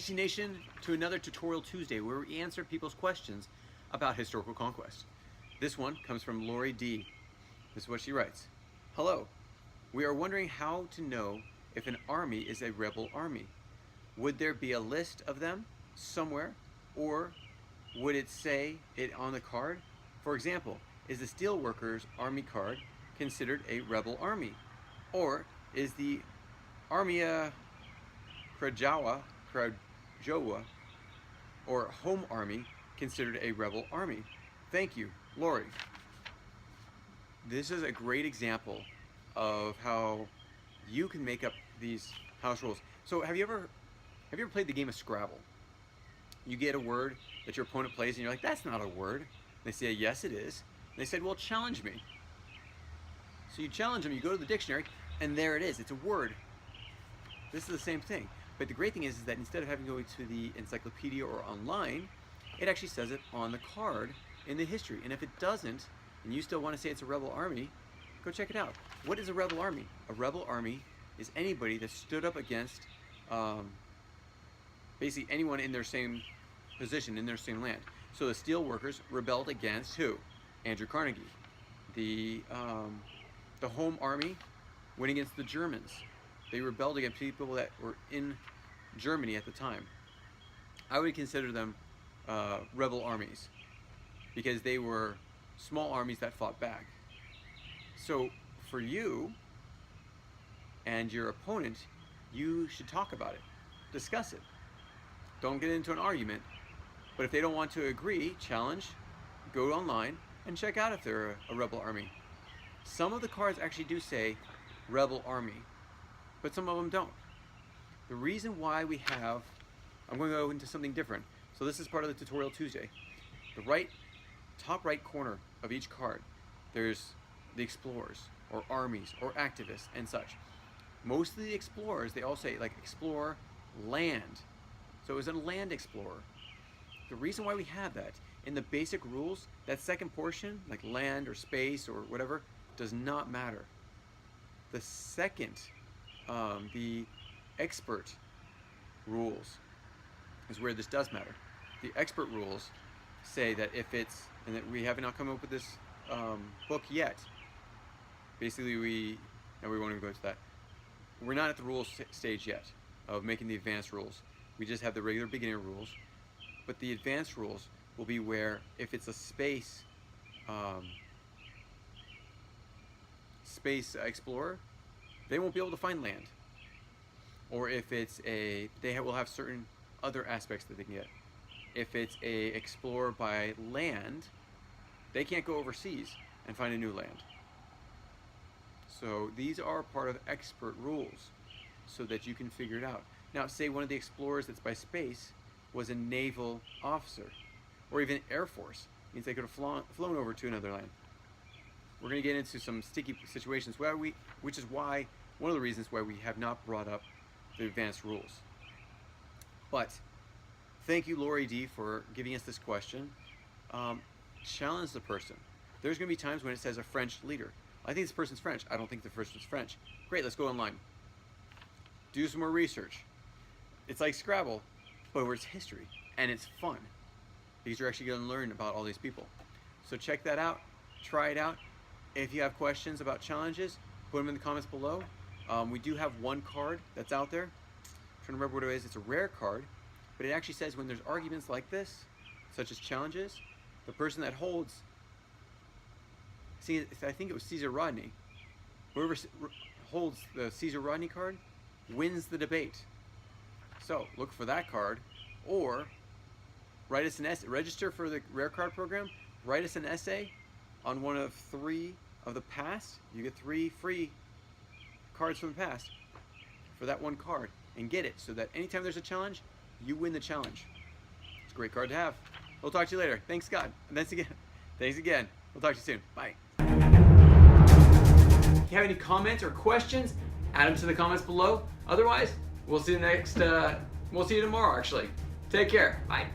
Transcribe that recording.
AC Nation, to another Tutorial Tuesday where we answer people's questions about historical conquest. This one comes from Lori D. This is what she writes. Hello, we are wondering how to know if an army is a rebel army. Would there be a list of them somewhere, or would it say it on the card? For example, is the Steelworkers Army card considered a rebel army? Or is the Armia Krajowa or Home Army considered a rebel army? Thank you, Lori. This is a great example of how you can make up these house rules. So have you ever played the game of Scrabble? You get a word that your opponent plays and you're like, that's not a word. They say, yes it is. And they said, well, challenge me. So you challenge them, you go to the dictionary, and there it is, it's a word. This is the same thing. But the great thing is that instead of having to go to the encyclopedia or online, it actually says it on the card in the history. And if it doesn't, and you still want to say it's a rebel army, go check it out. What is a rebel army? A rebel army is anybody that stood up against basically anyone in their same position, in their same land. So the Steelworkers rebelled against who? Andrew Carnegie. The Home Army went against the Germans. They rebelled against people that were in Germany at the time. I would consider them rebel armies because they were small armies that fought back. So for you and your opponent, you should talk about it, discuss it. Don't get into an argument, but if they don't want to agree, challenge, go online and check out if they're a rebel army. Some of the cards actually do say rebel army, but some of them don't. The reason why we have, I'm going to go into something different. So this is part of the Tutorial Tuesday. The top right corner of each card, there's the explorers or armies or activists and such. Most of the explorers, they all say like explore land. So it was a land explorer. The reason why we have that in the basic rules, that second portion, like land or space or whatever, does not matter. The second, the expert rules is where this does matter. The expert rules say that if it's, and that we have not come up with this book yet, basically we won't even go into that. We're not at the rules stage yet of making the advanced rules. We just have the regular beginner rules, but the advanced rules will be where if it's a space explorer, they won't be able to find land. Or if it's will have certain other aspects that they can get. If it's a explorer by land, they can't go overseas and find a new land. So these are part of expert rules so that you can figure it out. Now say one of the explorers that's by space was a naval officer or even Air Force, means they could have flown over to another land. We're going to get into some sticky situations which is why, one of the reasons why we have not brought up the advanced rules. But thank you, Lori D, for giving us this question. Challenge the person. There's going to be times when it says a French leader. I think this person's French. I don't think the person's French. Great, let's go online. Do some more research. It's like Scrabble, but where it's history, and it's fun because you're actually going to learn about all these people. So check that out. Try it out. If you have questions about challenges, put them in the comments below. We do have one card that's out there. I'm trying to remember what it is. It's a rare card, but it actually says when there's arguments like this, such as challenges, the person that holds, see, I think it was Caesar Rodney, whoever holds the Caesar Rodney card wins the debate. So look for that card, or write us an essay. Register for the rare card program. Write us an essay on one of 3 of the past. You get 3 free cards from the past for that one card, and get it so that anytime there's a challenge, you win the challenge. It's a great card to have. We'll talk to you later. Thanks, Scott. And thanks again. We'll talk to you soon. Bye. If you have any comments or questions, add them to the comments below. Otherwise, we'll see you tomorrow, actually. Take care. Bye.